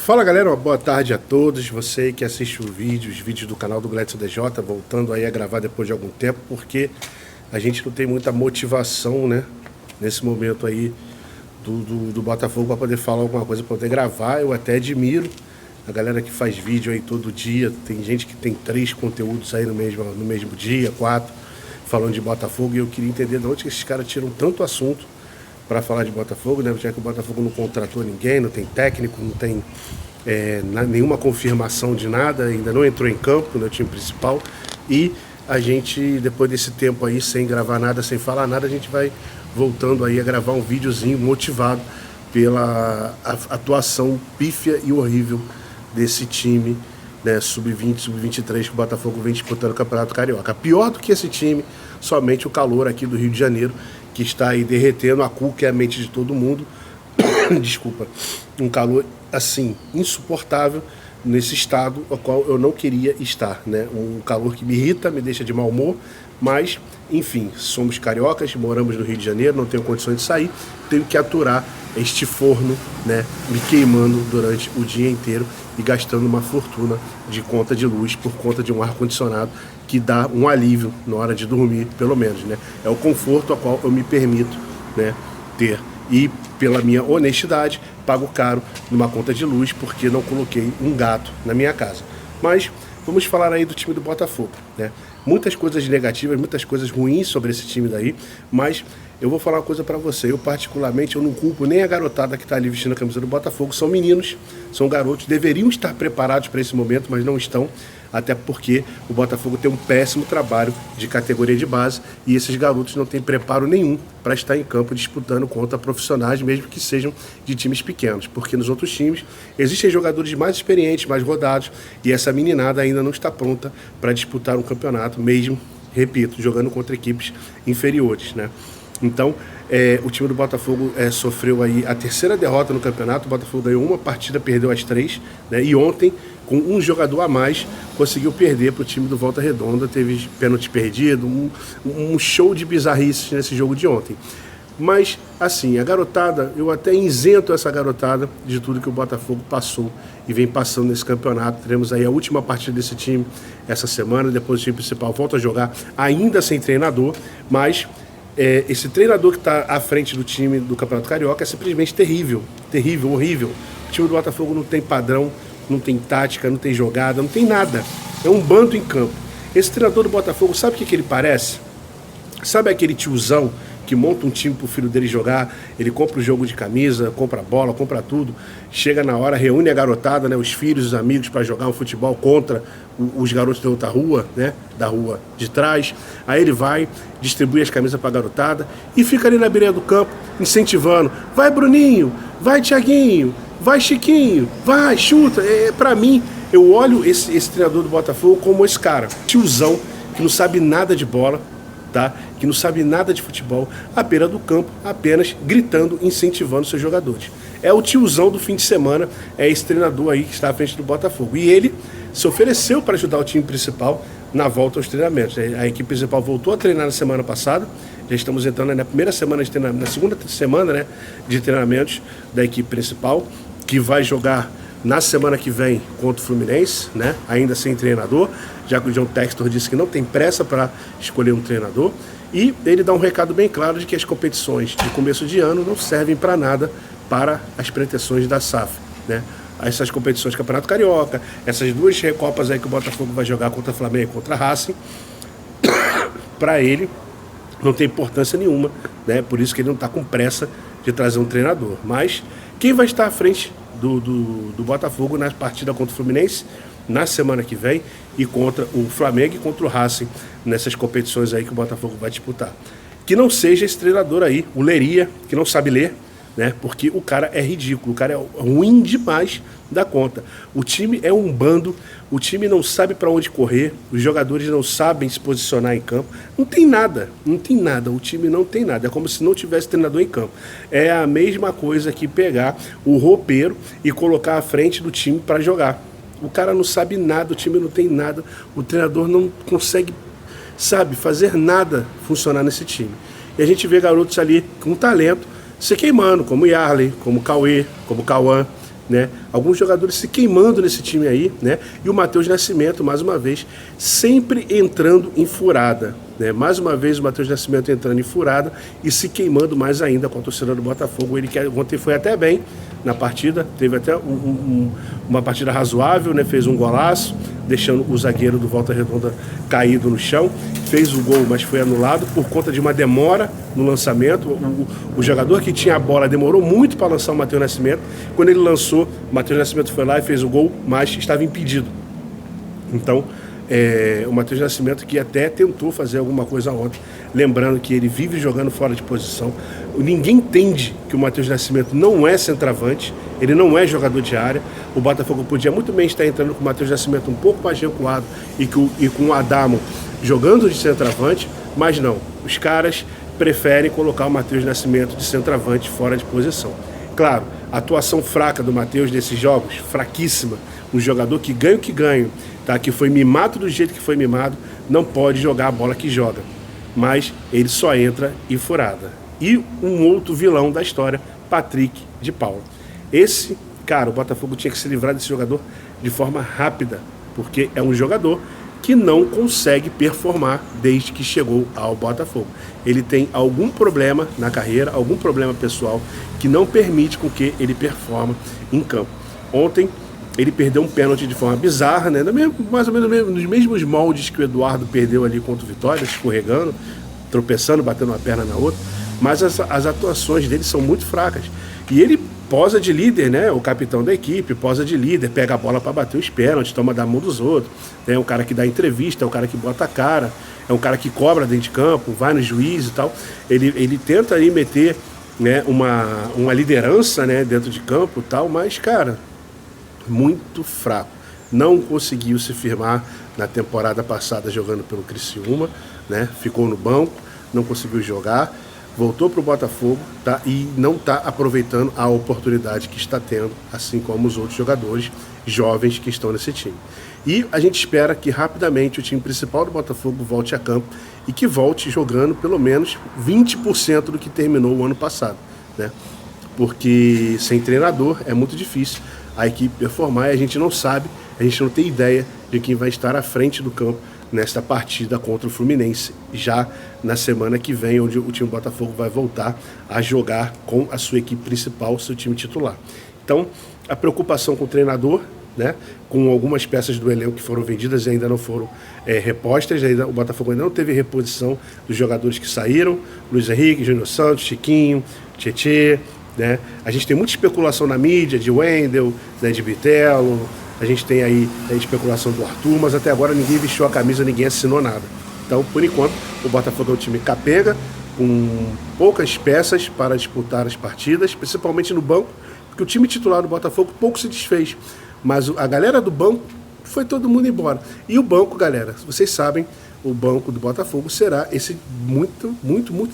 Fala galera, uma boa tarde a todos, você que assiste os vídeos do canal do Gladson DJ, voltando aí a gravar depois de algum tempo, porque a gente não tem muita motivação, né, nesse momento aí do Botafogo para poder falar alguma coisa, para poder gravar. Eu até admiro a galera que faz vídeo aí todo dia, tem gente que tem 3 conteúdos aí no mesmo dia, 4, falando de Botafogo, e eu queria entender de onde que esses caras tiram tanto assunto para falar de Botafogo, né? Já que o Botafogo não contratou ninguém, não tem técnico, não tem nenhuma confirmação de nada, ainda não entrou em campo no time principal, e a gente, depois desse tempo aí, sem gravar nada, sem falar nada, a gente vai voltando aí a gravar um videozinho motivado pela atuação pífia e horrível desse time, né, sub-20, sub-23, que o Botafogo vem disputando o Campeonato Carioca. Pior do que esse time, somente o calor aqui do Rio de Janeiro, que está aí derretendo a cuca e a mente de todo mundo. Desculpa. Um calor, assim, insuportável nesse estado ao qual eu não queria estar, né? Um calor que me irrita, me deixa de mau humor, mas, enfim, somos cariocas, moramos no Rio de Janeiro, não tenho condições de sair, tenho que aturar este forno, né, me queimando durante o dia inteiro e gastando uma fortuna de conta de luz por conta de um ar-condicionado que dá um alívio na hora de dormir, pelo menos, né? É o conforto ao qual eu me permito, né, ter. E, pela minha honestidade, pago caro numa conta de luz porque não coloquei um gato na minha casa. Mas vamos falar aí do time do Botafogo, né? Muitas coisas negativas, muitas coisas ruins sobre esse time daí, mas eu vou falar uma coisa pra você. Eu, particularmente, eu não culpo nem a garotada que tá ali vestindo a camisa do Botafogo. São meninos, são garotos, deveriam estar preparados para esse momento, mas não estão, até porque o Botafogo tem um péssimo trabalho de categoria de base e esses garotos não têm preparo nenhum para estar em campo disputando contra profissionais, mesmo que sejam de times pequenos, porque nos outros times existem jogadores mais experientes, mais rodados, e essa meninada ainda não está pronta para disputar um campeonato, mesmo, repito, jogando contra equipes inferiores, né? Então, o time do Botafogo sofreu aí a 3ª derrota no campeonato. O Botafogo ganhou uma partida, perdeu as 3, né? E ontem, com um jogador a mais, conseguiu perder para o time do Volta Redonda. Teve pênalti perdido, um show de bizarrices nesse jogo de ontem. Mas, assim, a garotada, eu até isento essa garotada de tudo que o Botafogo passou e vem passando nesse campeonato. Teremos aí a última partida desse time essa semana, depois o time principal volta a jogar, ainda sem treinador, mas esse treinador que está à frente do time do Campeonato Carioca é simplesmente terrível, terrível, horrível. O time do Botafogo não tem padrão, não tem tática, não tem jogada, não tem nada. É um bando em campo. Esse treinador do Botafogo, sabe o que ele parece? Sabe aquele tiozão que monta um time pro filho dele jogar, ele compra o jogo de camisa, compra bola, compra tudo, chega na hora, reúne a garotada, né, os filhos, os amigos, para jogar um futebol contra os garotos da outra rua, né, da rua de trás. Aí ele vai, distribui as camisas pra garotada e fica ali na beira do campo, incentivando. Vai, Bruninho! Vai, Thiaguinho! Vai, Chiquinho! Vai, chuta! Pra mim, eu olho esse treinador do Botafogo como esse cara, tiozão, que não sabe nada de bola, tá? Que não sabe nada de futebol, à beira do campo, apenas gritando, incentivando seus jogadores. É o tiozão do fim de semana, é esse treinador aí que está à frente do Botafogo. E ele se ofereceu para ajudar o time principal na volta aos treinamentos. A equipe principal voltou a treinar na semana passada, já estamos entrando na primeira semana de treinamento, na segunda semana, né, de treinamentos da equipe principal, que vai jogar na semana que vem contra o Fluminense, né, ainda sem treinador, já que o John Textor disse que não tem pressa para escolher um treinador. E ele dá um recado bem claro de que as competições de começo de ano não servem para nada para as pretensões da SAF, né? Essas competições do Campeonato Carioca, essas 2 recopas aí que o Botafogo vai jogar contra o Flamengo e contra a Racing, para ele não tem importância nenhuma, né? Por isso que ele não está com pressa de trazer um treinador. Mas quem vai estar à frente do Botafogo na partida contra o Fluminense na semana que vem e contra o Flamengo e contra o Racing nessas competições aí que o Botafogo vai disputar? Que não seja esse treinador aí, o Leria, que não sabe ler, né? Porque o cara é ridículo, o cara é ruim demais da conta. O time é um bando, o time não sabe para onde correr, os jogadores não sabem se posicionar em campo, não tem nada, o time não tem nada, é como se não tivesse treinador em campo. É a mesma coisa que pegar o roupeiro e colocar à frente do time para jogar. O cara não sabe nada, o time não tem nada, o treinador não consegue, sabe, fazer nada funcionar nesse time. E a gente vê garotos ali com talento se queimando, como o Yarley, como o Cauê, como o Cauã, né? Alguns jogadores se queimando nesse time aí, né? E o Matheus Nascimento, mais uma vez, sempre entrando em furada, né? Mais uma vez o Matheus Nascimento entrando em furada e se queimando mais ainda com a torcida do Botafogo. Ele que ontem foi até bem na partida, teve até uma partida razoável, né? Fez um golaço, deixando o zagueiro do Volta Redonda caído no chão, fez o gol, mas foi anulado por conta de uma demora no lançamento. O jogador que tinha a bola demorou muito para lançar o Matheus Nascimento. Quando ele lançou, o Matheus Nascimento foi lá e fez o gol, mas estava impedido. Então, o Matheus Nascimento, que até tentou fazer alguma coisa ontem, lembrando que ele vive jogando fora de posição. Ninguém entende que o Matheus Nascimento não é centroavante, ele não é jogador de área. O Botafogo podia muito bem estar entrando com o Matheus Nascimento um pouco mais recuado e com o Adamo jogando de centroavante, mas não. Os caras preferem colocar o Matheus Nascimento de centroavante fora de posição. Claro, a atuação fraca do Matheus nesses jogos, fraquíssima. Um jogador que ganha o que ganha, tá? Que foi mimado do jeito que foi mimado, não pode jogar a bola que joga. Mas ele só entra em furada. E um outro vilão da história, Patrick de Paula. Esse, cara, o Botafogo tinha que se livrar desse jogador de forma rápida, porque é um jogador que não consegue performar desde que chegou ao Botafogo. Ele tem algum problema na carreira, algum problema pessoal, que não permite com que ele performe em campo. Ontem, ele perdeu um pênalti de forma bizarra, né? Mais ou menos nos mesmos moldes que o Eduardo perdeu ali contra o Vitória, escorregando, tropeçando, batendo uma perna na outra. Mas as atuações dele são muito fracas. E ele posa de líder, né? O capitão da equipe, posa de líder, pega a bola para bater os pênaltis, toma da mão dos outros. É um cara que dá entrevista, é um cara que bota a cara, é um cara que cobra dentro de campo, vai no juiz e tal. Ele tenta aí meter, né, uma liderança, né, dentro de campo e tal, mas, cara, muito fraco. Não conseguiu se firmar na temporada passada jogando pelo Criciúma, né? Ficou no banco, não conseguiu jogar, voltou para o Botafogo, tá? E não está aproveitando a oportunidade que está tendo, assim como os outros jogadores jovens que estão nesse time. E a gente espera que rapidamente o time principal do Botafogo volte a campo e que volte jogando pelo menos 20% do que terminou o ano passado, né? Porque sem treinador é muito difícil a equipe performar e a gente não sabe, a gente não tem ideia de quem vai estar à frente do campo nesta partida contra o Fluminense, já na semana que vem, onde o time do Botafogo vai voltar a jogar com a sua equipe principal, seu time titular. Então, a preocupação com o treinador, né, com algumas peças do elenco que foram vendidas e ainda não foram repostas, o Botafogo ainda não teve reposição dos jogadores que saíram, Luiz Henrique, Júnior Santos, Chiquinho, Tietê, né? A gente tem muita especulação na mídia de Wendel, né, de Bitelo, a gente tem aí a especulação do Arthur, mas até agora ninguém vestiu a camisa, ninguém assinou nada. Então, por enquanto, o Botafogo é um time capenga, com poucas peças para disputar as partidas, principalmente no banco, porque o time titular do Botafogo pouco se desfez, mas a galera do banco foi todo mundo embora. E o banco, galera, vocês sabem, o banco do Botafogo será muito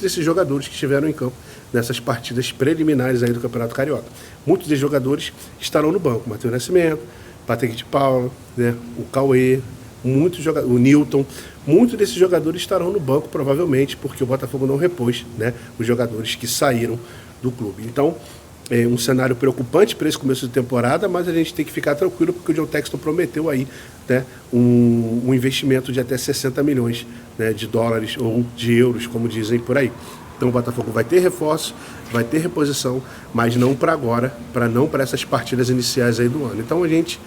desses jogadores que estiveram em campo nessas partidas preliminares aí do Campeonato Carioca. Muitos desses jogadores estarão no banco. Matheus Nascimento, Patrick de Paula, né, o Cauê, o Newton. Muitos desses jogadores estarão no banco, provavelmente, porque o Botafogo não repôs, né, os jogadores que saíram do clube. Então, é um cenário preocupante para esse começo de temporada, mas a gente tem que ficar tranquilo porque o John Textor prometeu aí, né, um investimento de até 60 milhões, né, de dólares ou de euros, como dizem por aí. Então o Botafogo vai ter reforço, vai ter reposição, mas não para agora, não para essas partidas iniciais aí do ano. Então a gente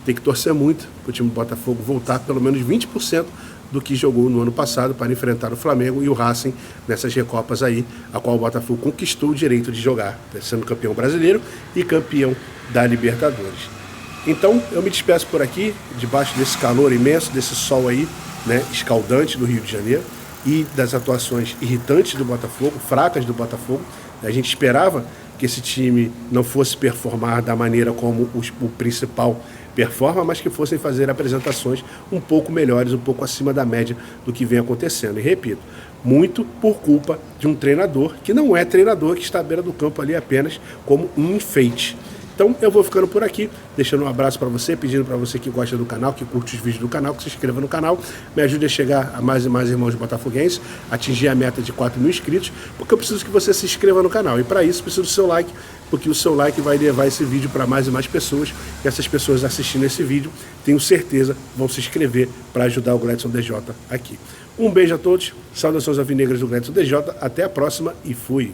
tem que torcer muito para o time do Botafogo voltar pelo menos 20% do que jogou no ano passado para enfrentar o Flamengo e o Racing nessas recopas aí, a qual o Botafogo conquistou o direito de jogar, sendo campeão brasileiro e campeão da Libertadores. Então eu me despeço por aqui, debaixo desse calor imenso, desse sol aí, né, escaldante do Rio de Janeiro, e das atuações irritantes do Botafogo, fracas do Botafogo. A gente esperava que esse time não fosse performar da maneira como o principal performa, mas que fossem fazer apresentações um pouco melhores, um pouco acima da média do que vem acontecendo. E repito, muito por culpa de um treinador que não é treinador, que está à beira do campo ali apenas como um enfeite. Então eu vou ficando por aqui, deixando um abraço para você, pedindo para você que gosta do canal, que curte os vídeos do canal, que se inscreva no canal, me ajude a chegar a mais e mais irmãos botafoguenses, atingir a meta de 4.000 inscritos, porque eu preciso que você se inscreva no canal. E para isso, preciso do seu like, porque o seu like vai levar esse vídeo para mais e mais pessoas, e essas pessoas assistindo esse vídeo, tenho certeza, vão se inscrever para ajudar o Gledson DJ aqui. Um beijo a todos, saudações alvinegras do Gledson DJ, até a próxima e fui!